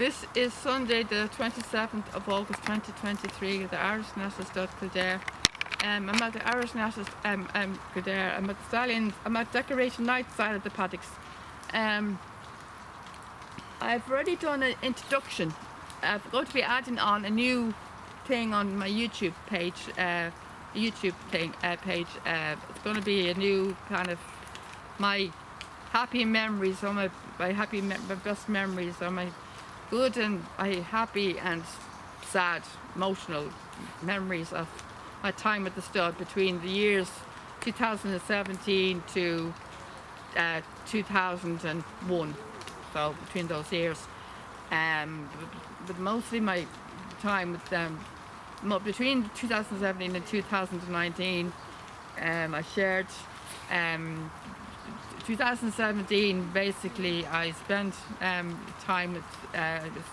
This is Sunday, the 27th of August 2023, the Irish National Stud Kildare. I'm at the Irish National Kildare. I'm at the Stallions. I'm at Decoration Night side of the paddocks. I've already done an introduction. I'm going to be adding on a new thing on my YouTube page. It's going to be a new kind of my happy memories, or my best memories, or my good and happy and sad, emotional memories of my time at the stud between the years 2017 to 2001. So between those years, but mostly my time with them between 2017 and 2019. I shared 2017. Basically, I spent time with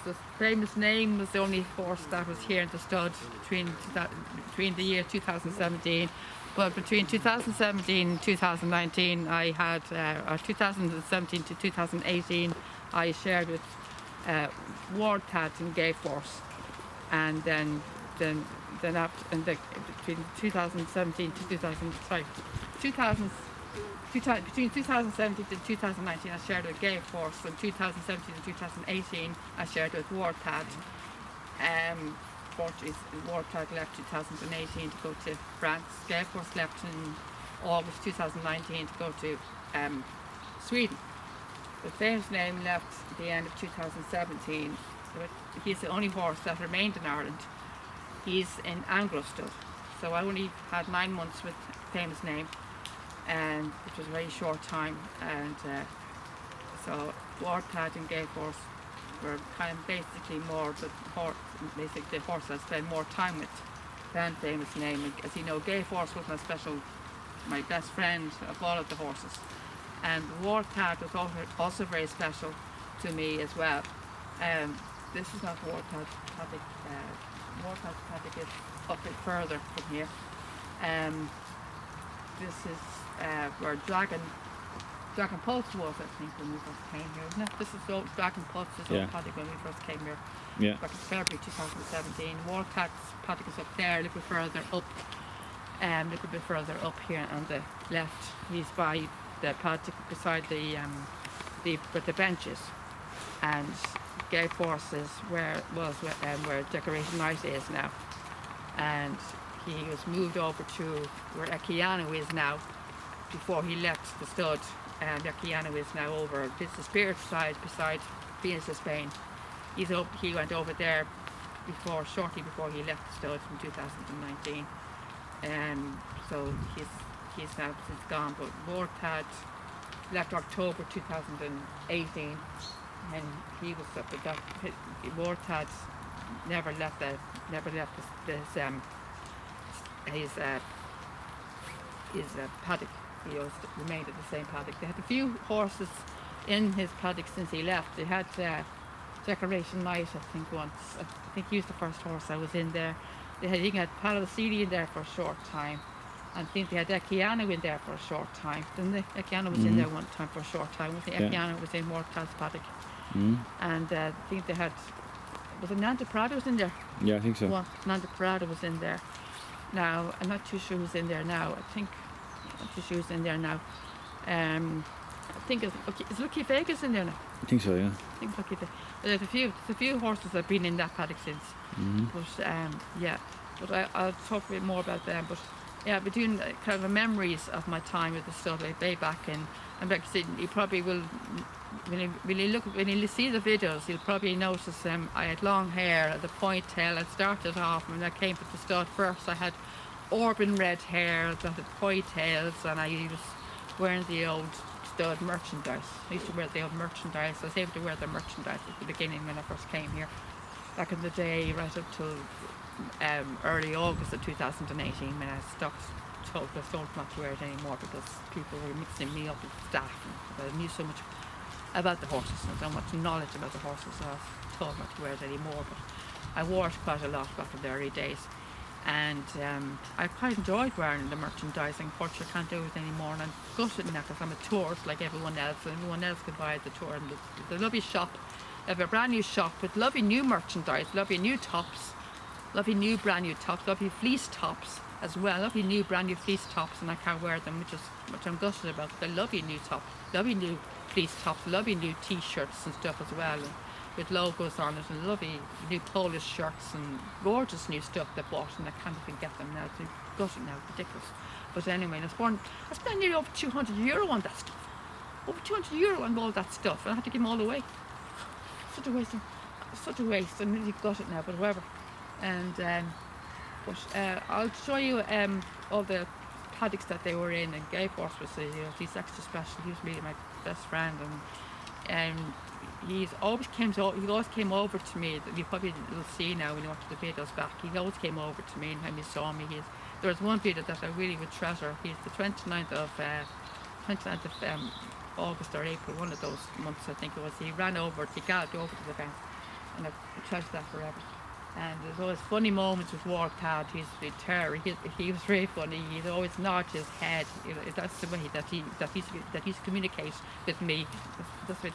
the famous name was the only horse that was here in the stud between the year 2017. But between 2017 and 2019, I had, or 2017 to 2018, I shared with Ward Tad and Gay Force, and then after, and between 2017 to between 2017 to 2019, I shared with Gay Force. From 2017 to 2018, I shared with Ward Tad. Ward Tad left 2018 to go to France. Gay Force left in August 2019 to go to Sweden. The famous name left at the end of 2017. But he's the only horse that remained in Ireland. He's in Anglo Stud. So I only had 9 months with famous name, and it was a very short time. And so Ward Tad and Gay Force were kind of basically more the horse I spent more time with than famous name. As you know, Gay Force was my best friend of all of the horses, and Ward Tad was also very special to me as well. This is not Ward Tad's paddock. Ward Tad's paddock is up a bit further from here. This is where Dragon Pulse was, I think, when we first came here, isn't it? This is old Dragon Pulse's old paddock when we first came here. Yeah. Back in February 2017. Ward Tad's paddock is up there, a little bit further up here on the left. He's by the paddock beside the benches, and Gay Force is where Decoration Night is now, and he was moved over to where Equiano is now. Before he left the stud, and Equiano is now over this the Spirit side beside Venus of Spain. He went over there shortly before he left the stud in 2019, and so he's now since gone. But Ward Tad left October 2018, and he was up at that. Ward Tad never left his paddock. He always remained at the same paddock. They had a few horses in his paddock since he left. They had Decoration Night, I think, once. I think he was the first horse I was in there. They had Paolo Celi in there for a short time. I think they had Equiano in there for a short time. Didn't they? Equiano was in there one time for a short time. I think Equiano was in Ward Tad's paddock. And I think they had, was it Nanta Prado was in there? Yeah, I think so. Well, Nanta Prado was in there. Now, I'm not too sure who's in there now. I think who's in there now. I think is Lucky Vegas in there now? I think so, yeah. I think Lucky Vegas. There's a few horses that have been in that paddock since. But but I'll talk a bit more about them. But yeah, between kind of memories of my time with the stud way back in, and like I said, you probably will when you see the videos, you'll probably notice I had long hair, the pointail. I started off when I came to the stud first. I had auburn red hair that had pointails, and I was wearing the old stud merchandise. I used to wear the old merchandise. I was able to wear the merchandise at the beginning when I first came here, back in the day, right up till early August of 2018, when I told not to wear it anymore because people were mixing me up with staff, and I knew so much about the horses and so much knowledge about the horses, so I was told not to wear it anymore. But I wore it quite a lot back in the early days, and I quite enjoyed wearing the merchandise. Unfortunately, I can't do it anymore, and I'm gutted now because I'm a tourist like everyone else, and everyone else could buy the tour. And the lovely shop They have a brand new shop with lovely new merchandise, lovely new tops, lovely new brand new tops, lovely fleece tops as well, lovely new brand new fleece tops, and I can't wear them, which I'm gutted about. They're lovely new tops, lovely new fleece tops, lovely new t-shirts and stuff as well, and with logos on it, and lovely new Polish shirts and gorgeous new stuff they bought, and I can't even get them now. They're gutted now, ridiculous. But anyway, I spent nearly over €200 on that stuff. Over €200 on all that stuff, and I had to give them all away. Such a waste. I'm really gutted now, but whatever. And I'll show you all the paddocks that they were in. And Gay Force was, he's extra special. He was really my best friend, and he always came over to me. You probably will see now when you watch the videos back. He always came over to me, and when he saw me, there was one video that I really would treasure. He's the 29th of August or April, one of those months I think it was. He galloped over to the bank, and I treasure that forever. And there's always funny moments with Warpad. He's a terror. He was very funny. He'd always nod his head. That's the way that he communicates with me. That's the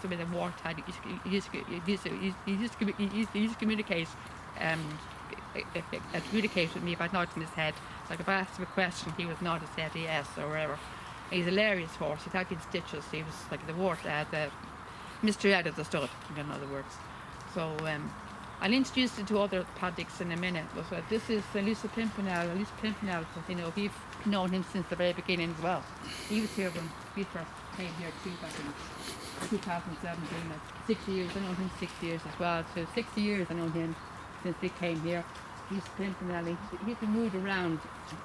way that Warpad he used to communicate communicate with me by nodding his head. Like if I asked him a question, he would nod his head yes or whatever. He's a hilarious horse. He'd had in stitches. He was like the Mr. Ed of the stud, in other words. So I'll introduce you to other paddocks in a minute. But this is Lisa Pimpernel. Lisa Pimpernel, we've known him since the very beginning as well. He was here when we first came here too, back in 2017. 6 years. I know him 6 years as well. So 60 years I know him since we came here. He's Pimpernel. He's been moved around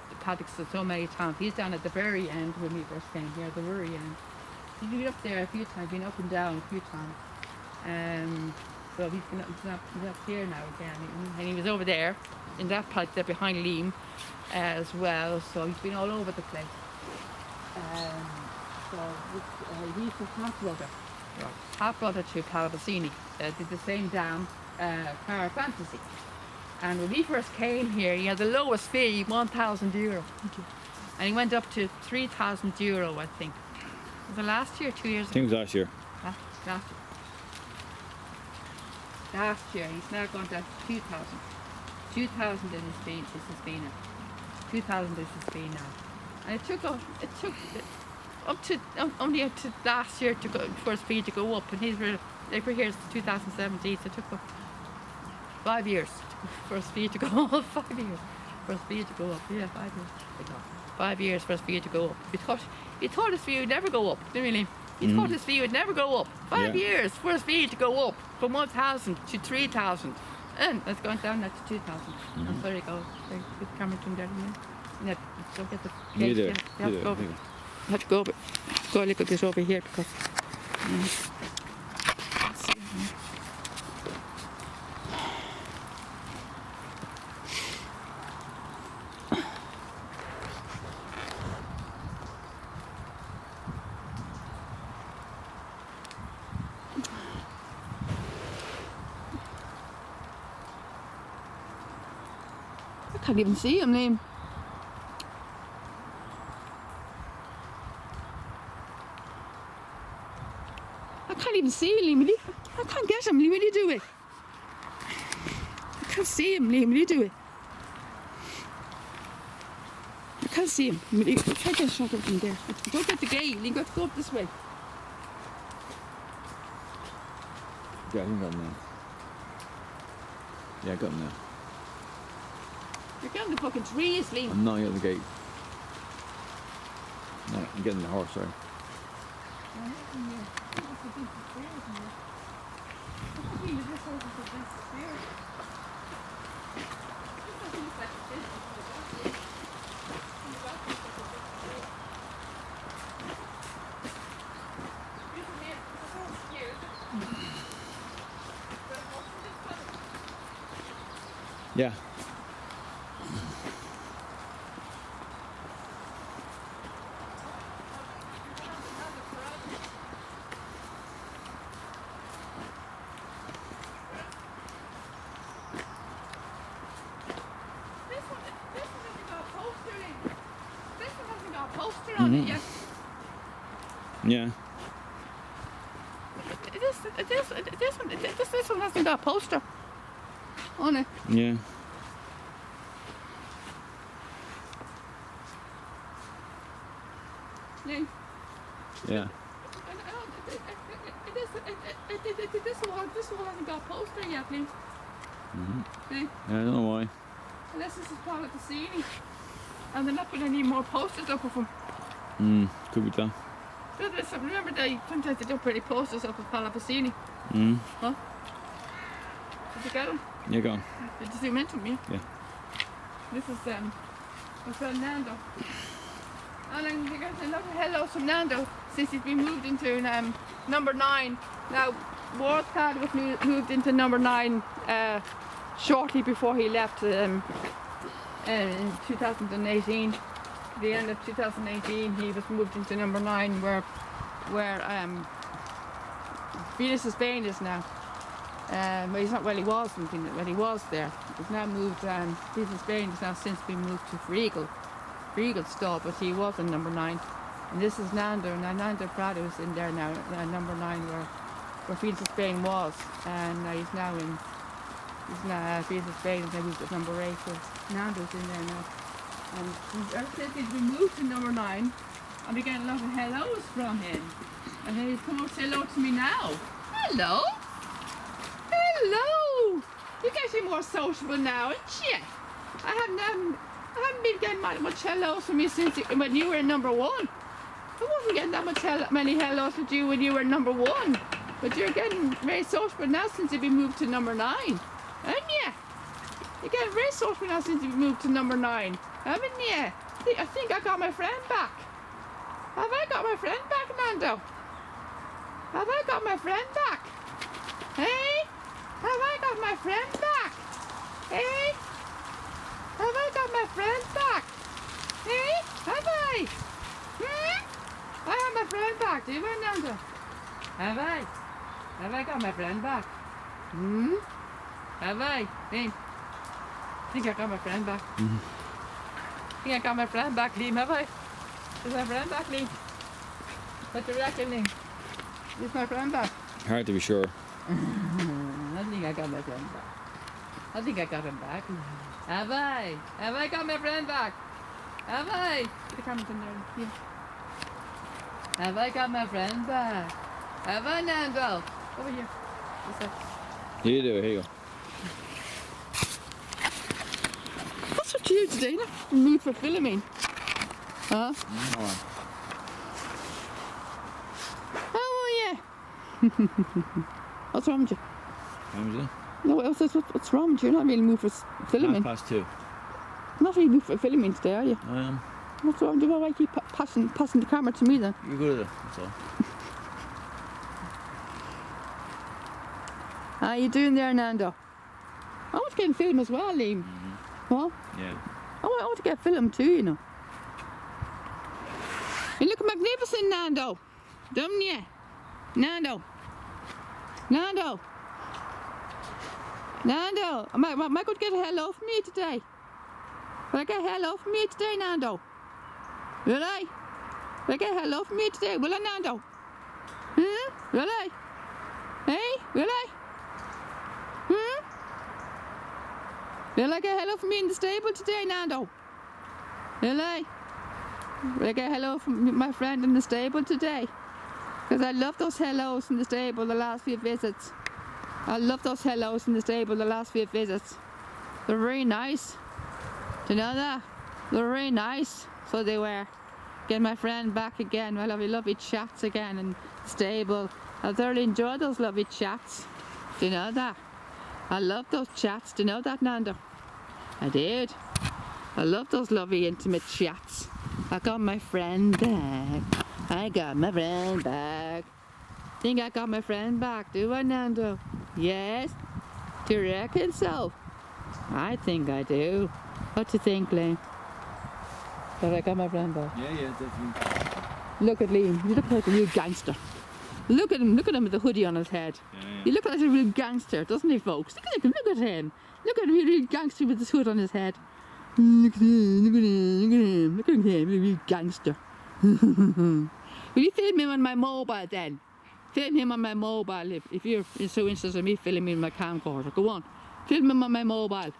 the paddocks so many times. He's down at the very end when we first came here, the very end. He's been up there a few times, been up and down a few times. So he's up here now again. And he was over there in that paddock there behind Liam as well. So he's been all over the place. He's a half-brother to Palabasini. Did the same dam, Car Fantasy. And when we first came here, he had the lowest fee, €1,000. And he went up to €3,000, I think. Was it last year or 2 years ago? I think it was last year. Last year. He's now gone down to 2,000. 2,000 in his fee, this has been now. 2,000 is his fee now. And it took only up to last year for his fee to go up. And they were here since 2017, so it took 5 years for his fee to go up. 5 years for his fee to go up. Yeah, 5 years. 5 years for his fee to go up. He thought his fee would never go up, didn't he? He thought his fee would never go up. 5 years for his fee to go up from 1,000 to 3,000. And it's gone down now to 2,000. And there you go. There's the camera turned down here. Don't get the case. You have to go a little bit over here because. I can't even see him, Liam. I can't even see him, Liam. I can't get him, Liam. Will you do it? I can't see him, Liam. Will you do it? I can't see him. Try to get a shot up from there. Don't get the gate, Liam. Go up this way. Yeah, I think I got him now. Yeah, I got him now. You're getting the fucking trees, Liam. I'm not at the gate. No, I'm getting the horse, sorry. Yeah. Yeah. Yeah. This one this one hasn't got a poster on it. Yeah. Yeah. Yeah. This one hasn't got a poster yet, please. Mm-hmm. Yeah. I don't know why. Unless this is Paolo Cassini. And they're not putting any more posters up of him. Could be that. Remember sometimes they don't put any posters up of Paolo Cassini. Huh? Did you get him? Yeah, go on. Did you zoom into him? Yeah. Yeah. This is my friend Nando. And I'm getting a lot of hellos from Nando since he's been moved into number 9. Now, Ward's dad was moved into number 9 shortly before he left in 2018. The end of 2018, he was moved into number 9, where Venus Spain is now. Well, he's not. Well, he was something. Well, he was there. He's now moved. Venus Spain has now since been moved to Fregal stall, but he was in number 9. And this is Nando. Now Nando Prado is in there now, number 9, where Venus Spain was, and he's now Venus Spain is now moved to number 8. So Nando's in there now. And ever since he's been moved to number 9, I've been getting a lot of hellos from him. And then he's come up to say hello to me now. Hello? Hello! You're getting more sociable now, aren't you? I haven't been getting much hellos from you since when you were in number 1. I wasn't getting that many hellos with you when you were in number 1. But you're getting very sociable now since you've been moved to number 9. Aren't you? You're getting very sociable now since you've moved to number 9. Haven't you? I think I got my friend back. Have I got my friend back, Nando? Have I got my friend back? Hey? Have I got my friend back? Hey? Have I got my friend back? Hey? Have I? I have my friend back, do you, Nando? Have I? Have I got my friend back? Have I? Hey? I think I got my friend back. I think I got my friend back, Liam, have I? Is my friend back, Liam? What do you reckon, Liam? Is my friend back? Hard to be sure. I think I got my friend back. I think I got him back. Have I? Have I got my friend back? Have I? The camera's in there. Yeah. Have I got my friend back? Have I, Nando? Over here. What's that? Here you do it, here you go. What's with you today? Not in the mood for filming. Huh? Come on. How are you? What's wrong with you? How was it? No, what's wrong with you? You're not really in the mood for filming. 2:30. Not really in the mood for filming today, are you? I am. What's wrong with you? Why keep passing the camera to me then? You're good at it, that's all. How you doing there, Nando? I want to get in film as well, Liam. What? Yeah. I want to get film too, you know. You look magnificent, Nando. Don't you? Nando. Nando. Nando. Am I going to get a hello from you today? Will I get a hello from you today, Nando? Will I? Will I get a hello from you today? Will I, Nando? Will I? Hey? Will I? Will I get a hello from you in the stable today, Nando? Will I? Will I get a hello from my friend in the stable today? Because I love those hellos in the stable the last few visits. I love those hellos in the stable the last few visits. They're very nice. Do you know that? They're very nice. So they were. Get my friend back again. My lovely chats again in the stable. I thoroughly enjoyed those lovely chats. Do you know that? I love those chats. Do you know that, Nando? I did. I love those lovely intimate chats. I got my friend back. I got my friend back. Think I got my friend back, do I, Nando? Yes? Do you reckon so? I think I do. What do you think, Liam? That I got my friend back? Yeah, definitely. Look at Liam. You look like a real gangster. Look at him with the hoodie on his head. Yeah. He looks like a real gangster, doesn't he, folks? Look at him, look at him. Look at him, a real gangster with his hood on his head. Look at him, look at him, look at him, look at him, a real gangster. Will you film him on my mobile then? Film him on my mobile if you're so interested in me filming my camcorder. Go on. Film him on my mobile.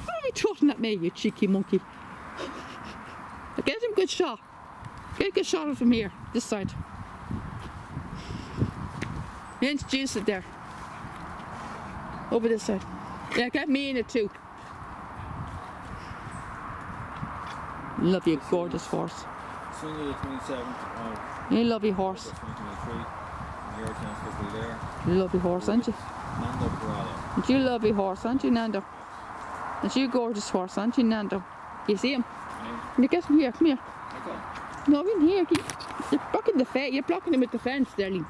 What are you talking at me, you cheeky monkey? Get him a good shot. Get a good shot of him here, this side. Introduce it there. Over this side. Yeah, get me in it too. Love you, gorgeous horse. Sunday the 27th of You love your horse. 2023. Your chance to be there. You love your horse, aren't you? Nando Parada. And you love your horse, aren't you, Nando? And you gorgeous horse, aren't you, Nando? You see him? Yeah. Can you get him here? Come here. Okay. No, in here. You're blocking the fence. You're blocking him with the fence, darling.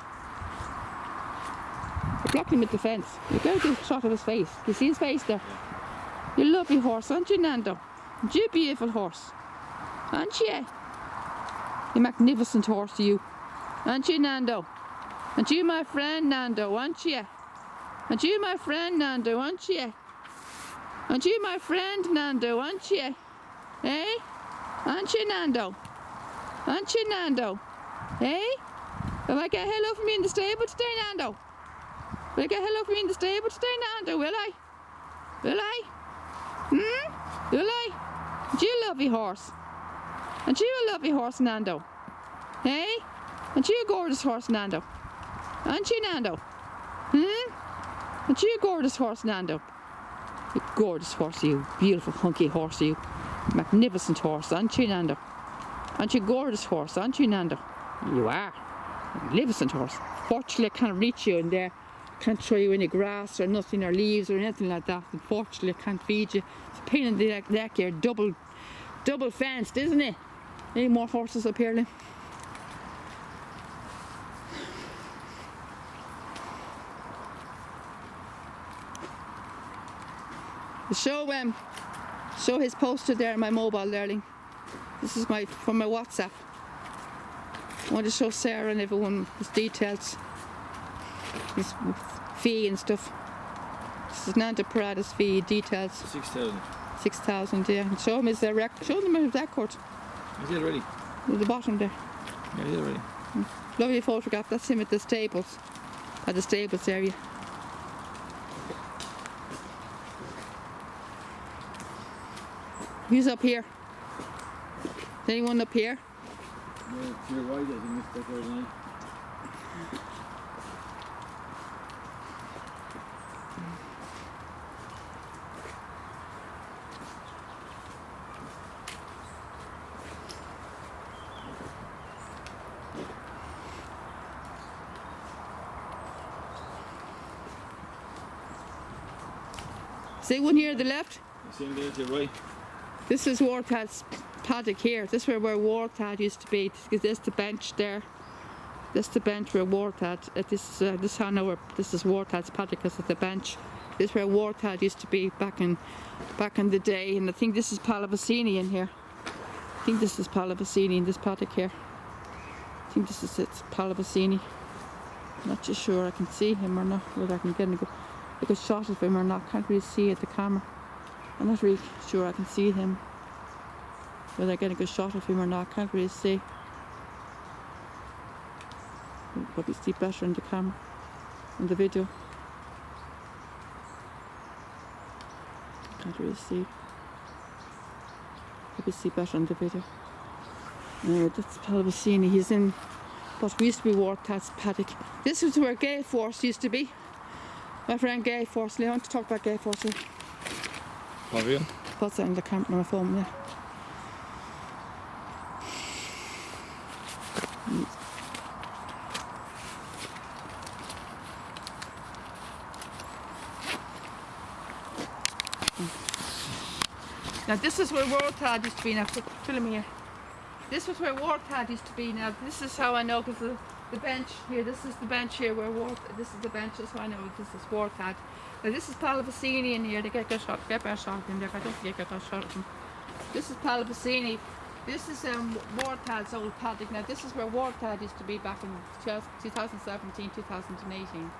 You're blocking him with the fence. You get a good shot of his face. You see his face there? Yeah. You love your horse, aren't you, Nando? And you beautiful horse. Aren't you? You magnificent horse, you. Aren't you, Nando? And you my friend, Nando, aren't you? And you my friend, Nando, aren't you? And you my friend, Nando, aren't you? Eh? Aren't you, Nando? Aren't you, Nando? Eh? Will I get hello from you in the stable today, Nando? Will I get hello from you in the stable today, Nando? Will I? Will I? Will I? And you love your horse. And you a lovely horse, Nando. Eh? And you a gorgeous horse, Nando. Aren't you, Nando? And you a gorgeous horse, Nando. You gorgeous horse, you beautiful hunky horse, you magnificent horse, aren't you, Nando? Aren't you a gorgeous horse, aren't you, Nando? You are. Magnificent horse. Fortunately, I can't reach you in there. Can't throw you any grass or nothing or leaves or anything like that. Unfortunately, I can't feed you. It's a pain in the neck here. Double fenced, isn't it? Any more horses up here, Lynn? Show his poster there on my mobile, darling. This is from my WhatsApp. I want to show Sarah and everyone his details, his fee and stuff. This is Nando Parada's fee details. 6,000. 6,000, yeah. And show him his record. Show them his record. Is it ready? At the bottom there. Yeah, is it ready? Lovely photograph. That's him at the stables. At the stables area. Who's up here? Is anyone up here? No, to your right, I think it's the third line. Is anyone here to the left? You see him there to your right? This is Warthad's paddock here. This is where Warthad used to be. This is the bench there. This is the bench where Warthad. This is Warthad's paddock because of the bench. This is where Warthad used to be back in the day. And I think this is Palavicini in here. I think this is Palavicini in this paddock here. I think this is Palavicini. I'm not too sure I can see him or not. Whether I can get a good shot of him or not. Can't really see at the camera. I'm not really sure I can see him. Whether I get a good shot of him or not, can't really see. You'll probably see better in the camera, in the video. Can't really see. Probably see better in the video. That's Palavicini. He's in what used to be Warthad's paddock. This is where Gay Force used to be. My friend Gay Force. I want to talk about Gay Force here. Have you? What's that on the camera on my phone there? Now this is where Warthad used to be. Now film here. This was where Warthad used to be. Now this is how I know because the bench here. This is the bench here where This is the bench. That's how I know this is Warthad. Now this is Palavicini in here. They get better shot in there. I don't think I got a shot of him. This is Palavicini. This is Warthad's old paddock. Now this is where Warthad used to be back in 2017, 2018.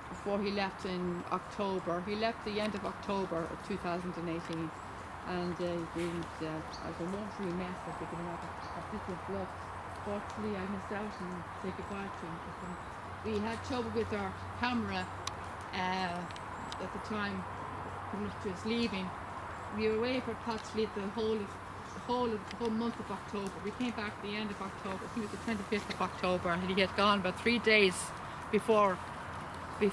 Before he left in October. He left the end of October of 2018. And I was a watery mess, as you can imagine. This was blood. unfortunately I missed out and say goodbye to him. But, we had trouble with our camera at the time, pretty much to his leaving. We were away for practically the whole month of October. We came back at the end of October. I think it was the 25th of October, and he had gone about 3 days before we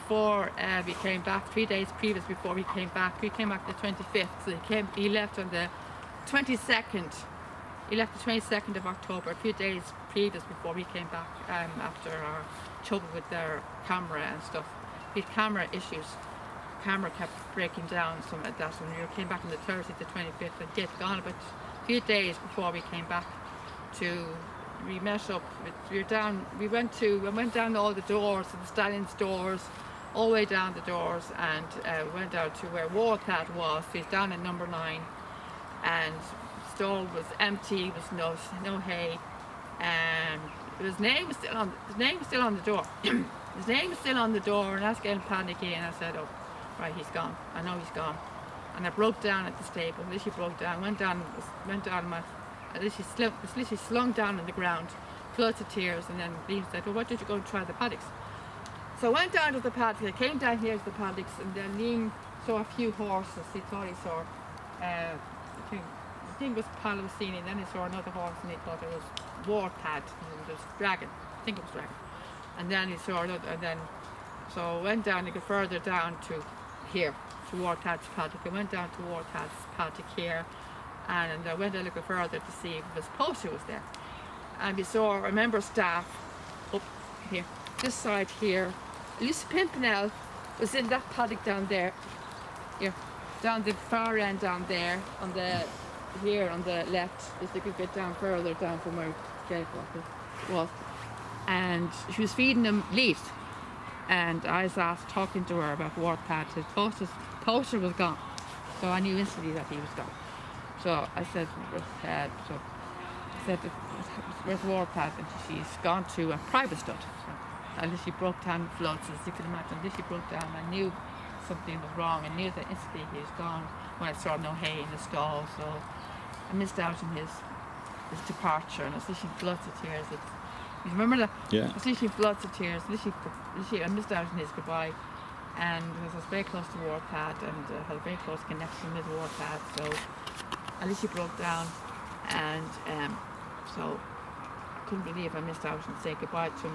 came back. 3 days previous before we came back. We came back the 25th, so he left on the 22nd. He left the 22nd of October, a few days previous before we came back, after our trouble with their camera and stuff. We had camera issues. Camera kept breaking down, some of that. When we came back on the Thursday, the 25th, and he had gone about a few days before we came back we met up. We went down all the doors, the Stallions doors, all the way down the doors, and went out to where Warcat was. He's down at number 9, and the stall was empty. There was no hay, and his name was still on the door. His name was still on the door, and I was getting panicky, and I said, "Oh, right, he's gone. I know he's gone." And I broke down at the stable. Literally broke down. Went down. I literally slung down on the ground, floods of tears, and then Liam said, "Well, why don't you go and try the paddocks?" So I went down to the paddocks. I came down here to the paddocks, and then Liam saw a few horses. He thought he saw, I think it was Palomacini, and then he saw another horse, and he thought it was Warpad, and it was Dragon. I think it was Dragon. And then he saw another, so I went down a bit further down to here, to Warpad's paddock. I went down to Warpad's paddock here, and I went a little further to see if his poster was there. And we saw a member of staff up here, this side here. Lucy Pimpernel was in that paddock down there, here, down the far end down there, on the left, just a good bit down further down from where Jake was. And she was feeding him leaves. And I was talking to her about Warpad. His poster was gone. So I knew instantly that he was gone. So I said, where's Warpad? And she's gone to a private stud. So I literally broke down the floods, as you can imagine. Literally broke down. I knew something was wrong. I knew that instantly he was gone when I saw no hay in the stall. So I missed out on his departure, and I was literally floods of tears. You remember that? Yeah. I was literally floods of tears. Literally, I missed out on his goodbye, and because I was very close to Warpad and had a very close connection with Warpad, so I literally broke down, and so I couldn't believe I missed out and say goodbye to him.